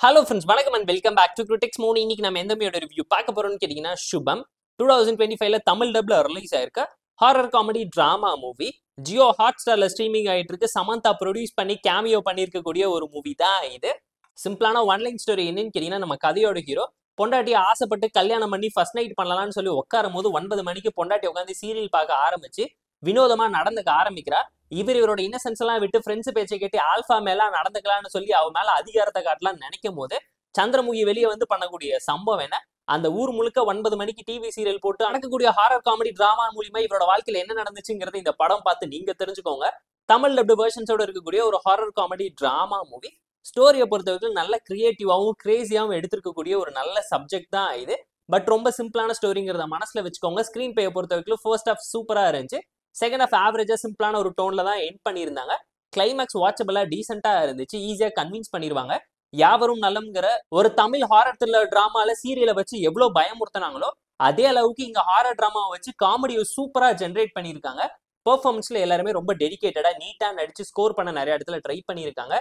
Hello friends, வணக்கம் and welcome back to critics மூணு. இன்னைக்கு நம்ம எந்த மூவியோட ரிவ்யூ பார்க்க போறோம்னு கேட்டீங்கன்னா, சுபம் 2025ல தமிழ் டப்ல ரிலீஸ் ஆயிருக்க horror comedy drama movie. Jio hot ஸ்டார்ல ஸ்ட்ரீமிங் ஆயிட்டு இருக்கு. சமந்தா ப்ரொடியூஸ் பண்ணி கேமியோ பண்ணியிருக்கக்கூடிய ஒரு மூவி தான் இது. சிம்பிளான ஒன்லைன் ஸ்டோரி என்னன்னு கேட்டீங்கன்னா, நம்ம கதையோட ஹீரோ பொண்டாட்டியை ஆசைப்பட்டு கல்யாணம் பண்ணி ஃபர்ஸ்ட் நைட் பண்ணலாம்னு சொல்லி உட்காரும் போது 9 மணிக்கு பொண்டாட்டி உட்காந்து சீரியல் பார்க்க ஆரம்பிச்சு வினோதமா நடந்துக்க ஆரம்பிக்கிறா. இவரோட இன்னசென்ஸ் எல்லாம் விட்டு ஃப்ரெண்ட்ஸ் பேச்சை கேட்டு ஆல்பா மேல நடந்துக்கலாம்னு சொல்லி அவ மேல அதிகாரத்தை காட்டலாம் நினைக்கும் போது சந்திரமுகி வெளியே வந்து பண்ணக்கூடிய சம்பவம் என்ன, அந்த ஊர் முழுக்க 9 மணிக்கு டிவி சீரியல் போட்டு நடக்கக்கூடிய ஹாரர் காமெடி டிராமா மூலியமா இவரோட வாழ்க்கையில என்ன நடந்துச்சுங்கிறது இந்த படம் பார்த்து நீங்க தெரிஞ்சுக்கோங்க. தமிழ் டப்டு வெர்ஷன்ஸோட இருக்கக்கூடிய ஒரு ஹாரர் காமெடி டிராமா மூவி. ஸ்டோரியை பொறுத்தவரைக்கும் நல்ல கிரியேட்டிவாகவும் கிரேசியாகவும் எடுத்திருக்கக்கூடிய ஒரு நல்ல சப்ஜெக்ட் தான் இது. பட் ரொம்ப சிம்பிளான ஸ்டோரிங்கிறத மனசுல வச்சுக்கோங்க. ஸ்கிரீன் பிளேயை பொறுத்த வரைக்கும் ஃபர்ஸ்ட் ஹாஃப் சூப்பரா இருந்துச்சு. செகண்ட் ஹாஃப் ஆவரேஜா சிம்பிளான ஒரு டோன்ல தான் எண்ட் பண்ணியிருந்தாங்க. கிளைமேக்ஸ் வாட்சபிளா டீசென்டா இருந்துச்சு. ஈஸியா கன்வின்ஸ் பண்ணிடுவாங்க. யாவரும் நலம்ங்கிற ஒரு தமிழ் ஹாரர் த்ரில்லர் டிராமால சீரியலை வச்சு எவ்வளவு பயமுறுத்தினாங்களோ அதே அளவுக்கு இங்க ஹாரர் டிராமாவை வச்சு காமெடியை சூப்பரா ஜென்ரேட் பண்ணியிருக்காங்க. பெர்ஃபார்மன்ஸ்ல எல்லாருமே ரொம்ப டெடிகேட்டடா நீட்டா நடிச்சு ஸ்கோர் பண்ண நிறைய இடத்துல ட்ரை பண்ணியிருக்காங்க.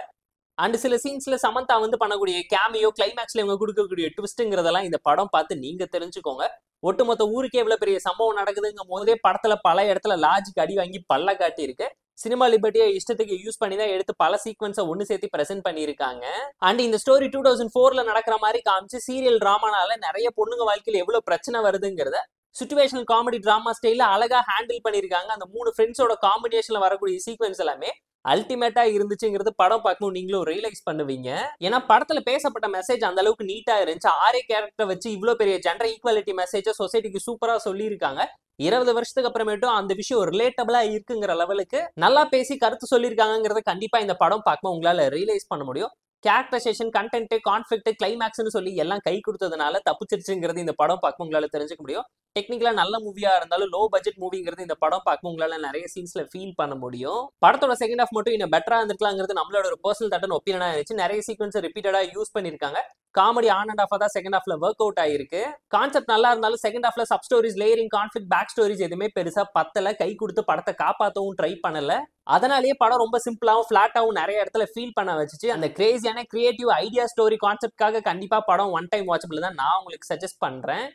அண்ட் சில சீன்ஸ்ல சமந்தா வந்து பண்ணக்கூடிய கேமியோ, கிளைமேக்ஸ்ல இவங்க கொடுக்கக்கூடிய ட்விஸ்ட்ங்கிறதெல்லாம் இந்த படம் பார்த்து நீங்க தெரிஞ்சுக்கோங்க. ஒட்டுமொத்த ஊருக்கே எவ்வளவு பெரிய சம்பவம் நடக்குதுங்கும் போதே படத்துல பல இடத்துல லாஜிக் அடி வாங்கி பல்ல காட்டி இருக்கு. சினிமா லிபர்ட்டியை இஷ்டத்துக்கு யூஸ் பண்ணி தான் எடுத்து பல சீக்வன்ஸை ஒன்னு சேர்த்து பிரசென்ட் பண்ணியிருக்காங்க. அண்ட் இந்த ஸ்டோரி 2004ல நடக்கிற மாதிரி காமிச்சு சீரியல் டிராமானால நிறைய பொண்ணுங்க வாழ்க்கையில எவ்வளவு பிரச்சனை வருதுங்கிறத சிச்சுவேஷனல் காமெடி டிராமா ஸ்டைல அழகா ஹேண்டில் பண்ணியிருக்காங்க. அந்த 3 ஃப்ரெண்ட்ஸோட காம்பினேஷன்ல வரக்கூடிய சீக்வன்ஸ் எல்லாமே அல்டிமேட்டா இருந்துச்சுங்கிறது படம் பார்க்கும்போது நீங்களும் ரியலைஸ் பண்ணுவீங்க. ஏன்னா படத்துல பேசப்பட்ட மெசேஜ் அந்த அளவுக்கு நீட்டா இருந்துச்சு. 6 கேரக்டர் வச்சு இவ்வளவு பெரிய ஜெண்டர் ஈக்குவாலிட்டி மெசேஜை சொசைட்டிக்கு சூப்பரா சொல்லியிருக்காங்க. 20 வருஷத்துக்கு அப்புறமேட்டும் அந்த விஷயம் ரிலேட்டபிளா இருக்குங்கிற லெவலுக்கு நல்லா பேசி கருத்து சொல்லியிருக்காங்கிறத கண்டிப்பா இந்த படம் பார்க்கும்போது உங்களால ரியலைஸ் பண்ண முடியும். கேரக்டரைசேஷன், கண்டென்ட், கான்ஃபிளிக்ட், கிளைமேக்ஸ்னு சொல்லி எல்லாம் கை கொடுத்ததுனால தப்பிச்சிருச்சுங்கிறது இந்த படம் பார்க்கும் உங்களால தெரிஞ்சுக்க முடியும். டெக்னிக்கலா நல்ல மூவியா இருந்தாலும் லோ பட்ஜெட் மூவிங்கிறது இந்த படம் பார்க்கும் உங்களால நிறைய சீன்ஸ்ல ஃபீல் பண்ண முடியும். படத்தோட செகண்ட் ஹாஃப் மட்டும் இன்னும் பெட்டரா இருந்திருக்கலாங்கிறது நம்மளோட ஒரு பர்சனல் தட்டன் ஒப்பீனியனா இருந்துச்சு. நிறைய சீக்வன்ஸ் ரிப்பீட்டடா யூஸ் பண்ணிருக்காங்க. காமெடி ஆன் அண்ட் ஆஃபா தான் செகண்ட் ஹாஃப்ல ஒர்க் அவுட் ஆயிருக்கு. கான்செப்ட் நல்லா இருந்தாலும் செகண்ட் ஹாஃப்ல sub stories, layering, conflict, back stories எதுவுமே பெருசா பத்தல. கை கொடுத்து படத்தை காப்பாற்றவும் ட்ரை பண்ணல. அதனாலேயே படம் ரொம்ப சிம்பிளாவும் பிளாட்டாவும் நிறைய இடத்துல ஃபீல் பண்ண வச்சுச்சு. அந்த கிரேசியான கிரியேட்டிவ் ஐடியா ஸ்டோரி கான்செப்ட்காக கண்டிப்பா படம் ஒன் டைம் வாட்சபிள் தான் நான் உங்களுக்கு சஜஸ்ட் பண்றேன்.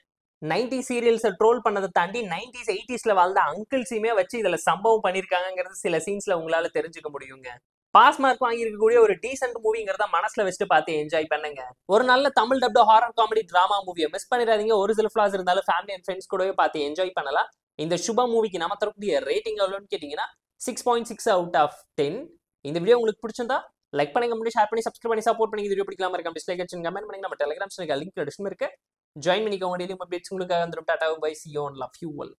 90 சீரியல்ஸை ட்ரோல் பண்ணதை தாண்டி 90s 80sல வாழ்ந்த அங்கிள்ஸையுமே வச்சு இதுல சம்பவம் பண்ணிருக்காங்கிறது சில சீன்ஸ்ல உங்களால தெரிஞ்சுக்க முடியுங்க. பாஸ் மார்க் வாங்கியிருக்கக்கூடிய ஒரு டீசென்ட் மூவிங்கிறத மனசுல வச்சுட்டு பார்த்து என்ஜாய் பண்ணுங்க. ஒரு நல்ல Tamil dubbed horror comedy drama மூவியை மிஸ் பண்ணிடாதீங்க. ஒரு சில ஃபிளாஸ் இருந்தாலும் ஃபேமிலி அண்ட் ஃப்ரெண்ட்ஸ் கூடவே பார்த்து என்ஜாய் பண்ணலாம். இந்த சுப மூவிக்கு நம்ம தரக்கூடிய ரேட்டிங் எவ்வளோன்னு கேட்டீங்கன்னா 6.6 out of 10. இந்த வீடியோ உங்களுக்கு பிடிச்சிருந்தா லைக் பண்ணுங்க, முன்னாடி ஷேர் பண்ணி சப்ஸ்கிரைப் பண்ணி சப்போர்ட் பண்ணி வீடியோ பிடிக்காம இருக்க டிஸ்லைக் அடிச்சு கமெண்ட் பண்ணுங்க. நம்ம டெலிகிராம் சேனல் லிங்க் டிஸ்கிரிப்ஷன்ல இருக்கு. ஜாயின் பண்ணிக்கோங்க. டெய்லி அப்டேட்ஸ் உங்களுக்கு வந்துடும். Tata bye, see you and love you all.